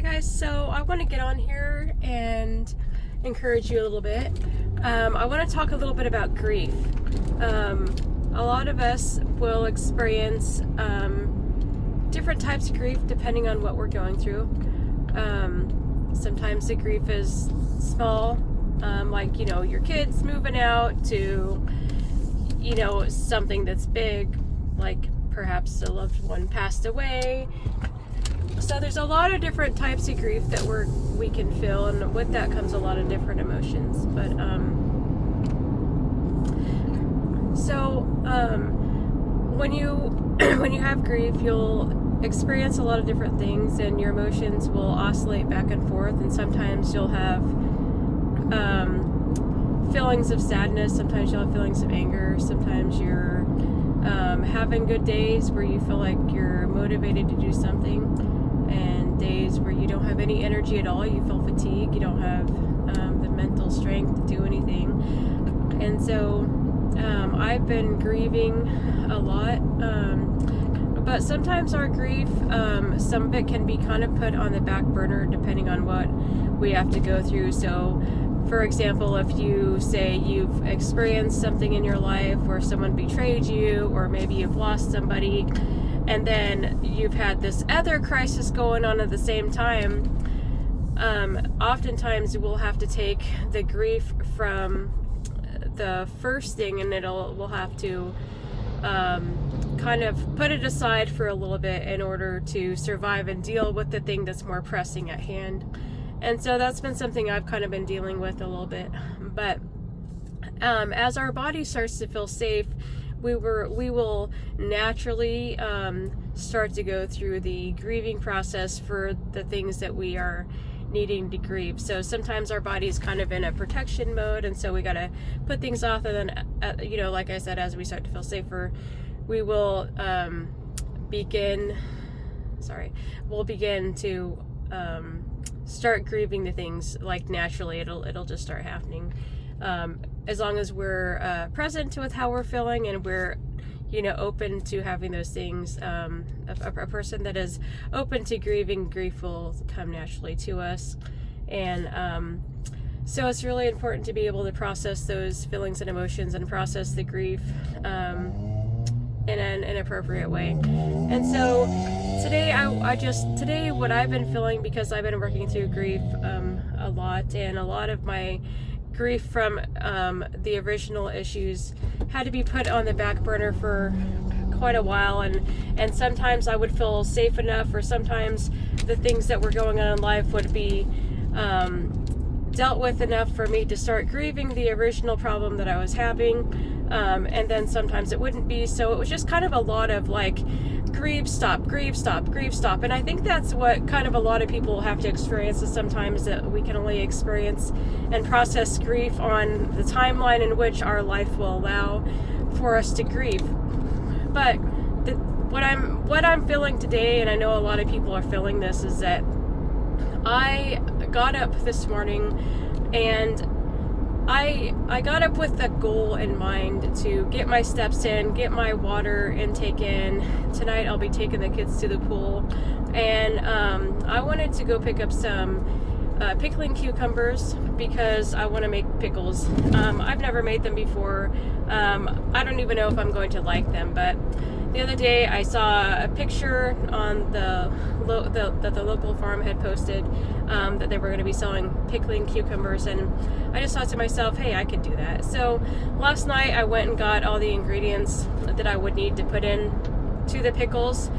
Guys, so I want to get on here and encourage you a little bit. I want to talk a little bit about grief. A lot of us will experience different types of grief depending on what we're going through. Sometimes the grief is small, like, your kids moving out, to, something that's big, like perhaps a loved one passed away. So there's a lot of different types of grief that we can feel, and with that comes a lot of different emotions. But when you have grief, you'll experience a lot of different things, and your emotions will oscillate back and forth. And sometimes you'll have feelings of sadness. Sometimes you'll have feelings of anger. Sometimes you're having good days where you feel like you're motivated to do something, and days where you don't have any energy at all. You feel fatigue. You don't have the mental strength to do anything. And so I've been grieving a lot, but sometimes our grief, some of it can be kind of put on the back burner depending on what we have to go through. So for example, if you say you've experienced something in your life where someone betrayed you, or maybe you've lost somebody, and then you've had this other crisis going on at the same time, oftentimes we'll have to take the grief from the first thing, and we'll have to kind of put it aside for a little bit in order to survive and deal with the thing that's more pressing at hand. And so that's been something I've kind of been dealing with a little bit. But as our body starts to feel safe, we will naturally start to go through the grieving process for the things that we are needing to grieve. So sometimes our body's kind of in a protection mode, and so we got to put things off, and then like I said, as we start to feel safer, we will begin to start grieving the things, like naturally. It'll just start happening, as long as we're present with how we're feeling, and we're open to having those things. A person that is open to grieving, grief will come naturally to us. And so it's really important to be able to process those feelings and emotions, and process the grief in an appropriate way. And so today what I've been feeling, because I've been working through grief a lot, and a lot of my grief from the original issues had to be put on the back burner for quite a while, and sometimes I would feel safe enough, or sometimes the things that were going on in life would be dealt with enough for me to start grieving the original problem that I was having, and then sometimes it wouldn't be. So it was just kind of a lot of like, grieve, stop, grieve, stop, grieve, stop. And I think that's what kind of a lot of people have to experience, is sometimes that we can only experience and process grief on the timeline in which our life will allow for us to grieve. But what I'm feeling today, and I know a lot of people are feeling this, is that I got up this morning, and I got up with the goal in mind to get my steps in, get my water intake in. Tonight I'll be taking the kids to the pool, and I wanted to go pick up some pickling cucumbers, because I want to make pickles. I've never made them before. I don't even know if I'm going to like them, but the other day I saw a picture on that the local farm had posted, that they were going to be selling pickling cucumbers, and I just thought to myself, hey, I could do that. So last night I went and got all the ingredients that I would need to put in to the pickles,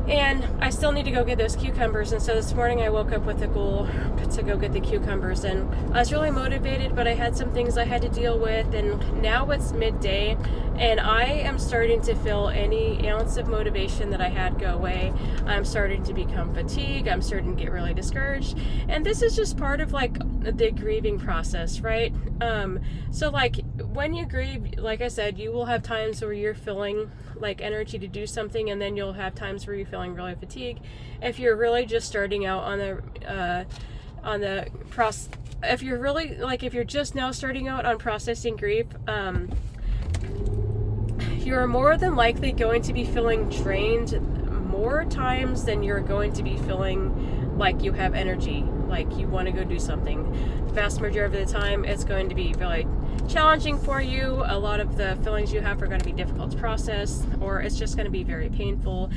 and I still need to go get those cucumbers. And so this morning I woke up with the goal to go get the cucumbers, and I was really motivated, but I had some things I had to deal with, and now it's midday, and I am starting to feel any ounce of motivation that I had go away. I'm starting to become fatigued. I'm starting to get really discouraged, and this is just part of like the grieving process, right? So like when you grieve, like I said, you will have times where you're feeling like energy to do something, and then you'll have times where you're feeling really fatigued. If you're really just starting out if you're just now starting out on processing grief, you're more than likely going to be feeling drained more times than you're going to be feeling like you have energy, like you want to go do something. The vast majority of the time, it's going to be really challenging for you. A lot of the feelings you have are going to be difficult to process, or it's just going to be very painful.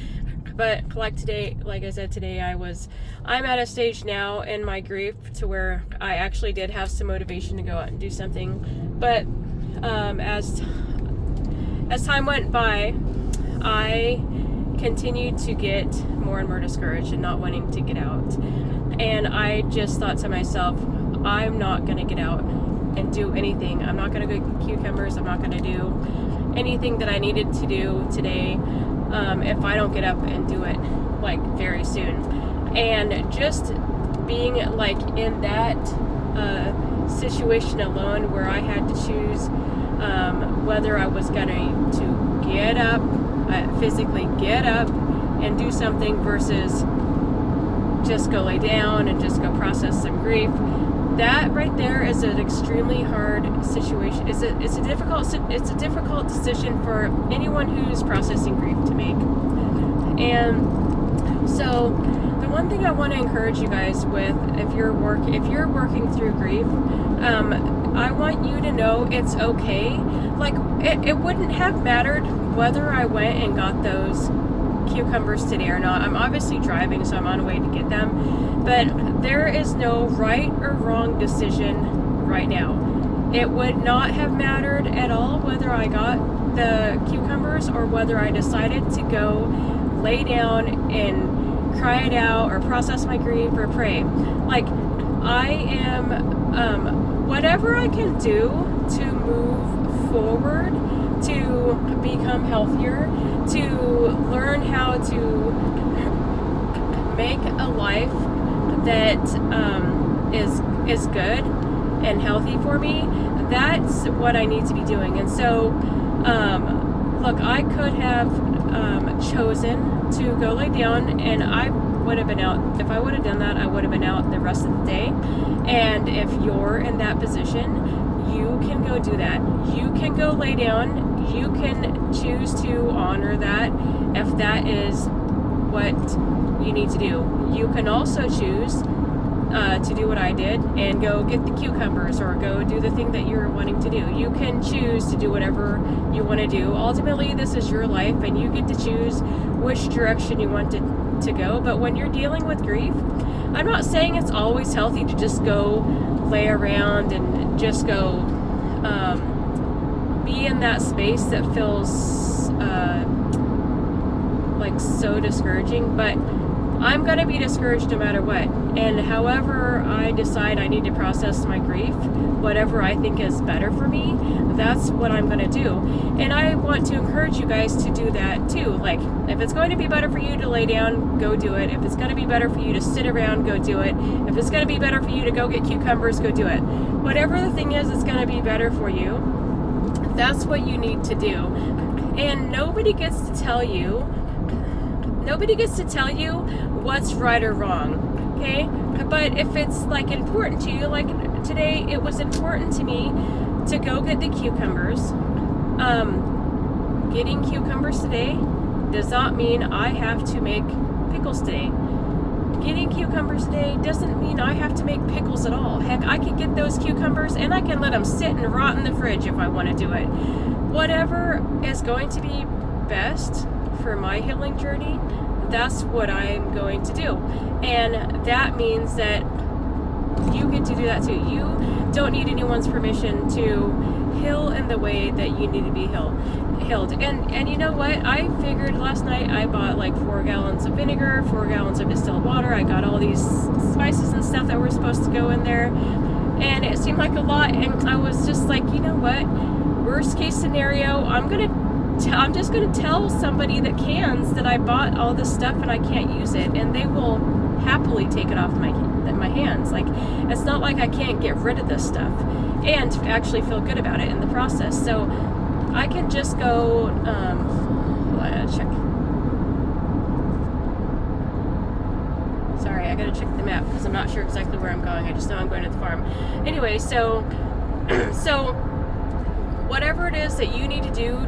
But like today, like I said, today I'm at a stage now in my grief to where I actually did have some motivation to go out and do something. But as time went by, I continued to get more and more discouraged and not wanting to get out. And I just thought to myself, I'm not going to get out and do anything. I'm not going to go get cucumbers. I'm not going to do anything that I needed to do today if I don't get up and do it like very soon. And just being like in that situation alone where I had to choose whether I was going to get up, physically get up and do something versus just go lay down and just go process some grief. That right there is an extremely hard situation. It's a difficult decision for anyone who's processing grief to make. And so the one thing I want to encourage you guys with, if you're working through grief, I want you to know it's okay. Like it wouldn't have mattered whether I went and got those cucumbers today or not. I'm obviously driving, so I'm on a way to get them, but there is no right or wrong decision right now. It would not have mattered at all whether I got the cucumbers or whether I decided to go lay down and cry it out or process my grief or pray. Like I am whatever I can do to move forward, to become healthier, to learn how to make a life that is good and healthy for me. That's what I need to be doing. And so look, I could have chosen to go lay down, and I would have been out. If I would have done that, I would have been out the rest of the day. And if you're in that position, you can go do that. You can go lay down. You can choose to honor that if that is what you need to do. You can also choose to do what I did and go get the cucumbers or go do the thing that you're wanting to do. You can choose to do whatever you want to do. Ultimately, this is your life, and you get to choose which direction you want to go. But when you're dealing with grief, I'm not saying it's always healthy to just go lay around and just go be in that space that feels like so discouraging, but I'm going to be discouraged no matter what. And however I decide I need to process my grief, whatever I think is better for me, that's what I'm going to do. And I want to encourage you guys to do that too. Like, if it's going to be better for you to lay down, go do it. If it's going to be better for you to sit around, go do it. If it's going to be better for you to go get cucumbers, go do it. Whatever the thing is that's going to be better for you, that's what you need to do. And nobody gets to tell you what's right or wrong, okay? But if it's like important to you, like today it was important to me to go get the cucumbers. Getting cucumbers today does not mean I have to make pickles today. Getting cucumbers today doesn't mean I have to make pickles at all. Heck, I can get those cucumbers and I can let them sit and rot in the fridge if I want to do it. Whatever is going to be best for my healing journey, that's what I'm going to do. And that means that you get to do that too. You don't need anyone's permission to heal in the way that you need to be healed. And you know what? I figured last night I bought like 4 gallons of vinegar, 4 gallons of distilled water. I got all these spices and stuff that were supposed to go in there. And it seemed like a lot. And I was just like, you know what? Worst case scenario, I'm just going to tell somebody that cans that I bought all this stuff and I can't use it, and they will happily take it off my hands. Like, it's not like I can't get rid of this stuff and actually feel good about it in the process. So I can just go, check. Sorry, I gotta check the map because I'm not sure exactly where I'm going. I just know I'm going to the farm. Anyway, so whatever it is that you need to do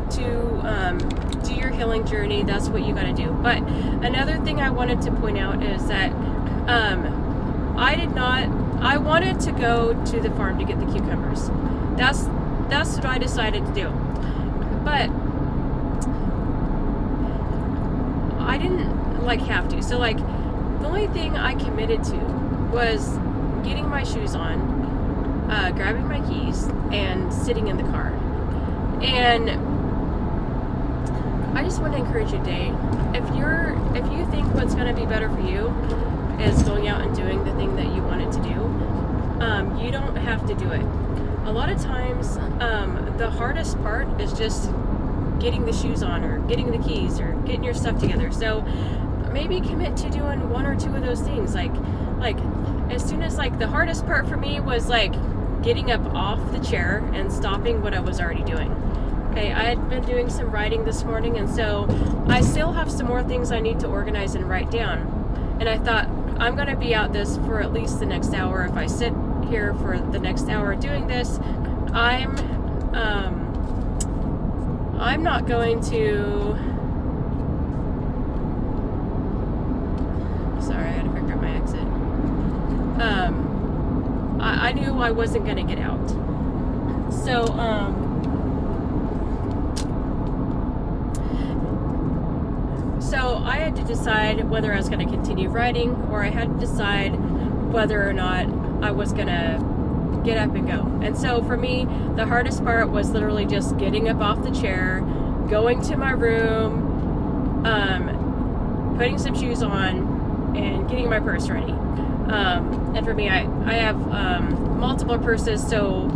your healing journey, that's what you got to do. But another thing I wanted to point out is that I wanted to go to the farm to get the cucumbers. That's what I decided to do. But I didn't have to. So the only thing I committed to was getting my shoes on, grabbing my keys, and sitting in the car. And I just want to encourage you today, if you think what's going to be better for you is going out and doing the thing that you wanted to do, you don't have to do it. A lot of times, the hardest part is just getting the shoes on, or getting the keys, or getting your stuff together. So maybe commit to doing one or two of those things. Like as soon as the hardest part for me was getting up off the chair and stopping what I was already doing. Okay, I had been doing some writing this morning, and so I still have some more things I need to organize and write down. And I thought, I'm going to be out this for at least the next hour. If I sit here for the next hour doing this, I'm not going to... Sorry, I had to figure out my exit. I knew I wasn't going to get out. So, So I had to decide whether I was going to continue writing, or I had to decide whether or not I was going to get up and go. And so for me, the hardest part was literally just getting up off the chair, going to my room, putting some shoes on, and getting my purse ready. And for me, I have multiple purses, so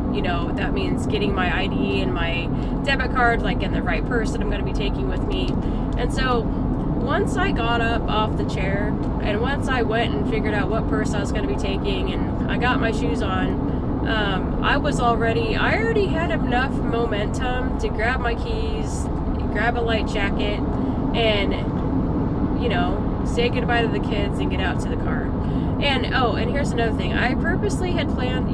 that means getting my ID and my debit card in the right purse that I'm going to be taking with me. And so once I got up off the chair, and once I went and figured out what purse I was going to be taking, and I got my shoes on, I already had enough momentum to grab my keys, grab a light jacket, and say goodbye to the kids and get out to the car. And here's another thing. I purposely had planned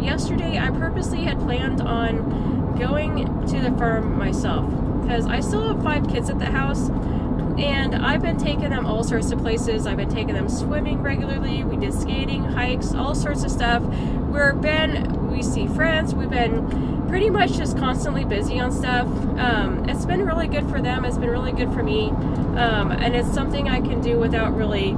on going to the farm myself, because I still have 5 kids at the house, and I've been taking them all sorts of places. I've been taking them swimming regularly. We did skating, hikes, all sorts of stuff. We see friends. We've been pretty much just constantly busy on stuff. It's been really good for them. It's been really good for me. And it's something I can do without really,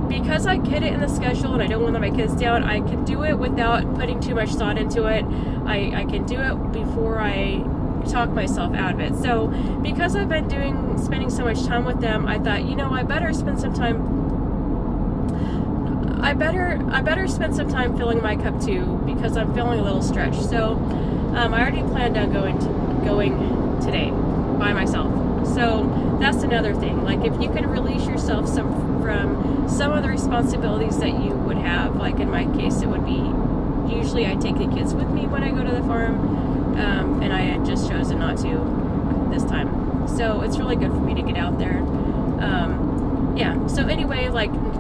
because I get it in the schedule and I don't want to let my kids down, I can do it without putting too much thought into it. I can do it before I talk myself out of it. So because I've been spending so much time with them, I thought, I better spend some time filling my cup too, because I'm feeling a little stretched. So I already planned on going today by myself. So that's another thing. If you can release yourself from some of the responsibilities that you would have, in my case, it would be usually I take the kids with me when I go to the farm, and I had just chosen not to this time. So it's really good for me to get out there. So anyway,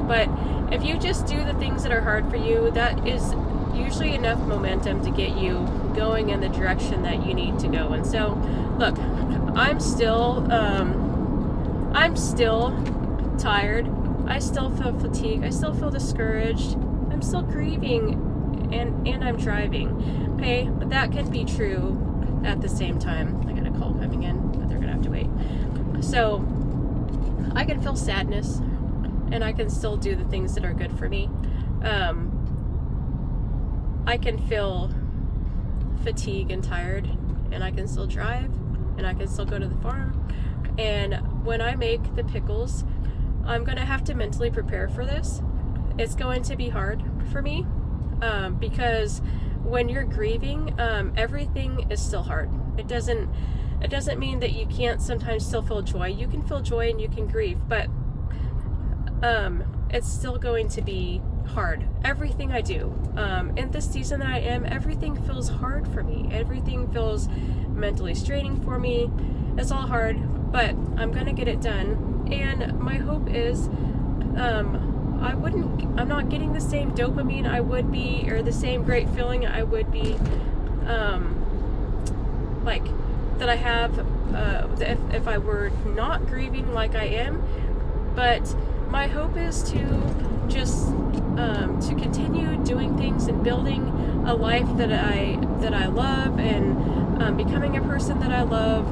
but if you just do the things that are hard for you, that is usually enough momentum to get you going in the direction that you need to go. And so, look, I'm still tired. I still feel fatigued. I still feel discouraged. I'm still grieving, and I'm driving. Okay, but that can be true at the same time. I got a call coming in, but they're gonna have to wait. So I can feel sadness, and I can still do the things that are good for me. I can feel fatigue and tired, and I can still drive, and I can still go to the farm. And when I make the pickles, I'm gonna have to mentally prepare for this. It's going to be hard for me, because when you're grieving, everything is still hard. It doesn't mean that you can't sometimes still feel joy. You can feel joy and you can grieve, but it's still going to be hard. Everything I do, in this season that I am, everything feels hard for me. Everything feels mentally straining for me. It's all hard, but I'm gonna get it done. And my hope is, I'm not getting the same dopamine I would be, or the same great feeling I would be, like that I have if I were not grieving like I am. But my hope is to just to continue doing things and building a life that I love, and becoming a person that I love,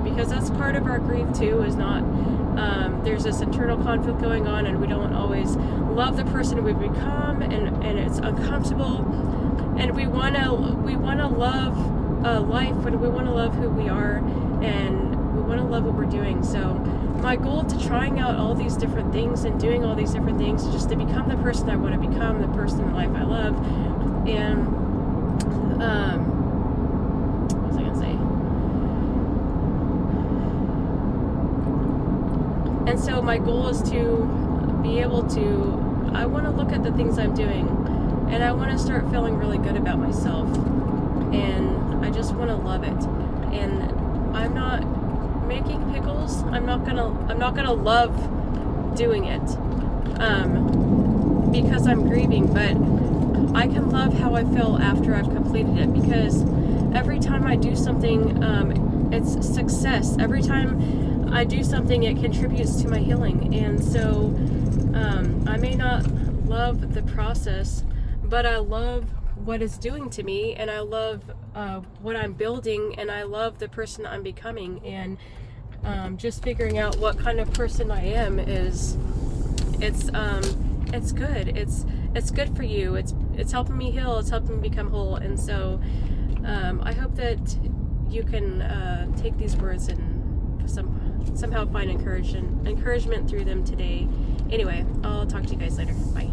because that's part of our grief too, is not there's this internal conflict going on, and we don't always love the person we've become, and it's uncomfortable, and we want to love life, and we want to love who we are, and we want to love what we're doing. So my goal to trying out all these different things and doing all these different things is just to become the person I want to become, the person in life I love. And what was I gonna say? And so my goal is to be able to, I want to look at the things I'm doing, and I want to start feeling really good about myself, and I just want to love it. And I'm not making pickles. I'm not gonna love doing it because I'm grieving, but I can love how I feel after I've completed it, because every time I do something, it's success. Every time I do something, it contributes to my healing. And so I may not love the process, but I love what it's doing to me, and I love what I'm building, and I love the person I'm becoming. And just figuring out what kind of person I am it's good. It's good for you. It's helping me heal. It's helping me become whole. And so I hope that you can take these words and somehow find encouragement through them today. Anyway, I'll talk to you guys later. Bye.